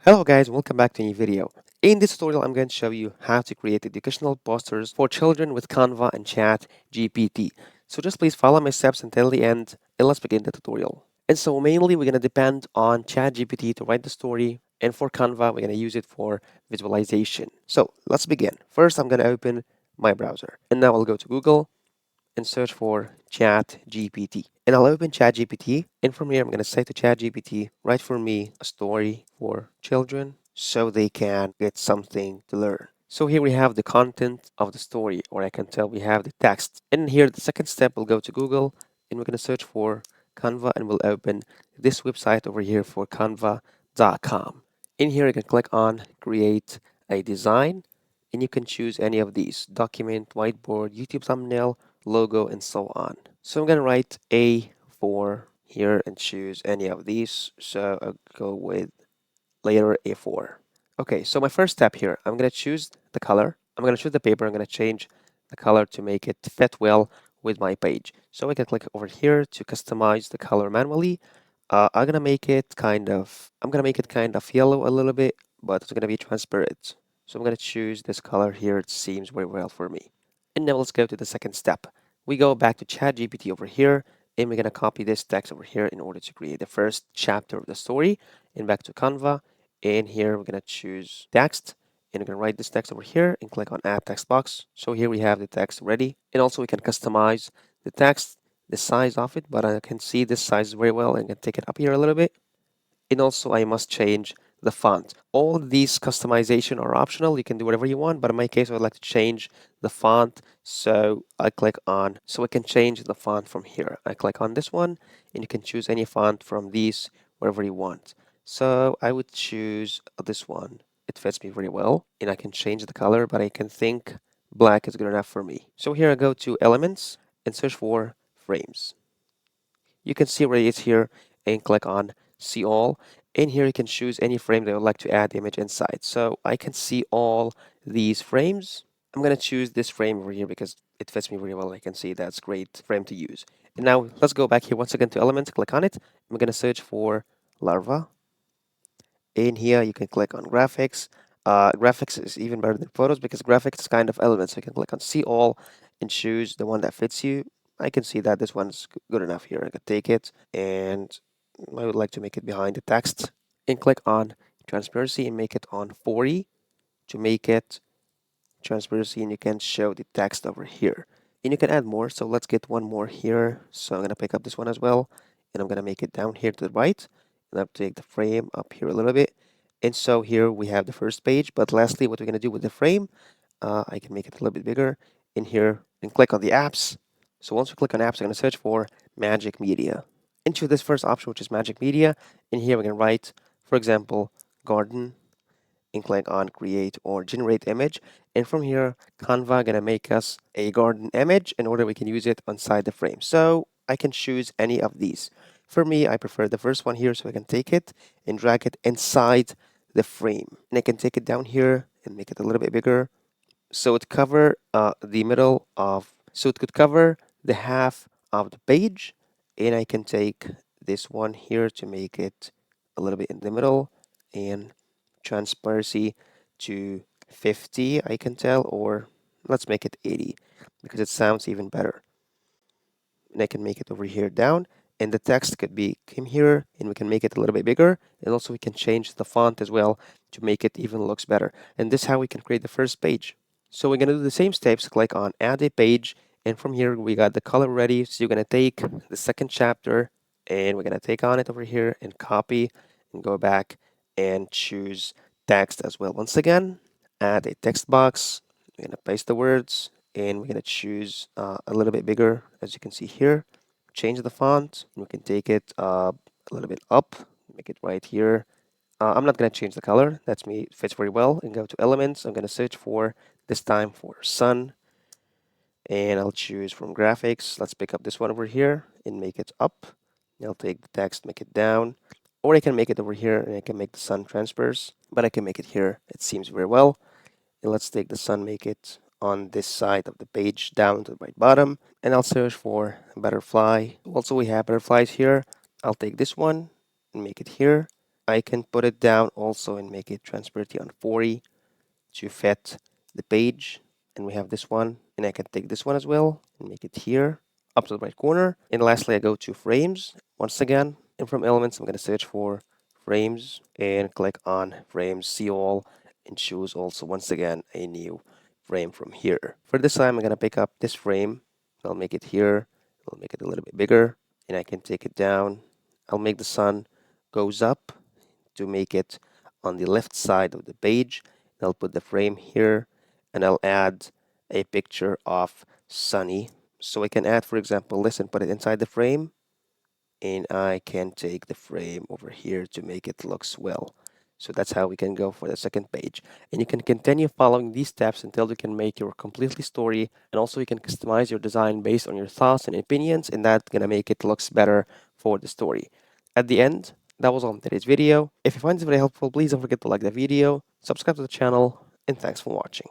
Hello guys, welcome back to a new video. In this tutorial, I'm going to show you how to create educational posters for children with Canva and ChatGPT. So just please follow my steps until the end and let's begin the tutorial. And so mainly we're going to depend on ChatGPT to write the story, and for Canva, we're going to use it for visualization. So let's begin. First, I'm going to open my browser and now I'll go to Google and search for ChatGPT. And I'll open ChatGPT. And from here, I'm going to say to ChatGPT, write for me a story for children so they can get something to learn. So here we have the content of the story, or I can tell we have the text. And here, the second step, we'll go to Google and we're going to search for Canva and we'll open this website over here for canva.com. In here, you can click on create a design and you can choose any of these: document, whiteboard, YouTube thumbnail, logo, and so on. So I'm going to write A4 here and choose any of these. So I'll go with layer A4. Okay, so my first step here, I'm going to choose the color. I'm going to choose the paper. I'm going to change the color to make it fit well with my page. So I can click over here to customize the color manually. I'm gonna make it kind of yellow a little bit, but it's gonna be transparent. So I'm gonna choose this color here. It seems very well for me. And now let's go to the second step. We go back to ChatGPT over here, and we're gonna copy this text over here in order to create the first chapter of the story. And back to Canva, and here we're gonna choose text, and we're gonna write this text over here and click on Add Text Box. So here we have the text ready, and also we can customize the text, the size of it, but I can see this size very well and can take it up here a little bit. And also I must change the font. All these customization are optional. You can do whatever you want, but in my case, I would like to change the font. So I can change the font from here. I click on this one and you can choose any font from these, wherever you want. So I would choose this one. It fits me very well and I can change the color, but I can think black is good enough for me. So here I go to elements and search for frames. You can see where it is here and click on see all. In here, you can choose any frame that you would like to add the image inside. So I can see all these frames. I'm going to choose this frame over here because it fits me very well. I can see that's great frame to use. And now let's go back here once again to elements, click on it. I'm going to search for larva. In here, you can click on graphics. Graphics is even better than photos because graphics is kind of elements. So you can click on see all and choose the one that fits you. I can see that this one's good enough here. I could take it and I would like to make it behind the text and click on transparency and make it on 40 to make it transparency, and you can show the text over here. And you can add more. So let's get one more here. So I'm going to pick up this one as well and I'm going to make it down here to the right. And I'll take the frame up here a little bit. And so here we have the first page. But lastly, what we're going to do with the frame, I can make it a little bit bigger in here and click on the apps. So once we click on apps, I'm going to search for Magic Media. Into this first option, which is Magic Media. In here, we're going to write, for example, garden, and click on create or generate image. And from here, Canva gonna make us a garden image in order we can use it inside the frame. So I can choose any of these. For me, I prefer the first one here, so I can take it and drag it inside the frame. And I can take it down here and make it a little bit bigger. So it could cover the half of the page. And I can take this one here to make it a little bit in the middle and transparency to 50, I can tell, or let's make it 80 because it sounds even better. And I can make it over here down, and the text could be came here, and we can make it a little bit bigger, and also we can change the font as well to make it even looks better. And this is how we can create the first page. So we're gonna do the same steps. Click on add a page, and from here we got the color ready. So you're gonna take the second chapter, and we're gonna take on it over here and copy, and go back and choose text as well. Once again, add a text box. We're gonna paste the words, and we're gonna choose a little bit bigger, as you can see here. Change the font, and we can take it a little bit up, make it right here. I'm not gonna change the color. That's me. It fits very well. And go to elements. I'm gonna search for this time for sun, and I'll choose from graphics. Let's pick up this one over here and make it up. I'll take the text, make it down, or I can make it over here and I can make the sun transfers, but I can make it here. It seems very well. And let's take the sun, make it on this side of the page down to the right bottom, and I'll search for butterfly. Also, we have butterflies here. I'll take this one and make it here. I can put it down also and make it transparency on 40 to fit the page. And we have this one, and I can take this one as well and make it here up to the right corner. And lastly, I go to frames once again, and from elements I'm going to search for frames and click on frames, see all, and choose also once again a new frame from here. For this time I'm going to pick up this frame. I'll make it here. I'll make it a little bit bigger, and I can take it down. I'll make the sun goes up to make it on the left side of the page. I'll put the frame here, and I'll add a picture of Sunny. So I can add, for example, this and put it inside the frame, and I can take the frame over here to make it looks well. So that's how we can go for the second page. And you can continue following these steps until you can make your completely story, and also you can customize your design based on your thoughts and opinions, and that's gonna make it looks better for the story. At the end, that was all in today's video. If you find this very helpful, please don't forget to like the video, subscribe to the channel, and thanks for watching.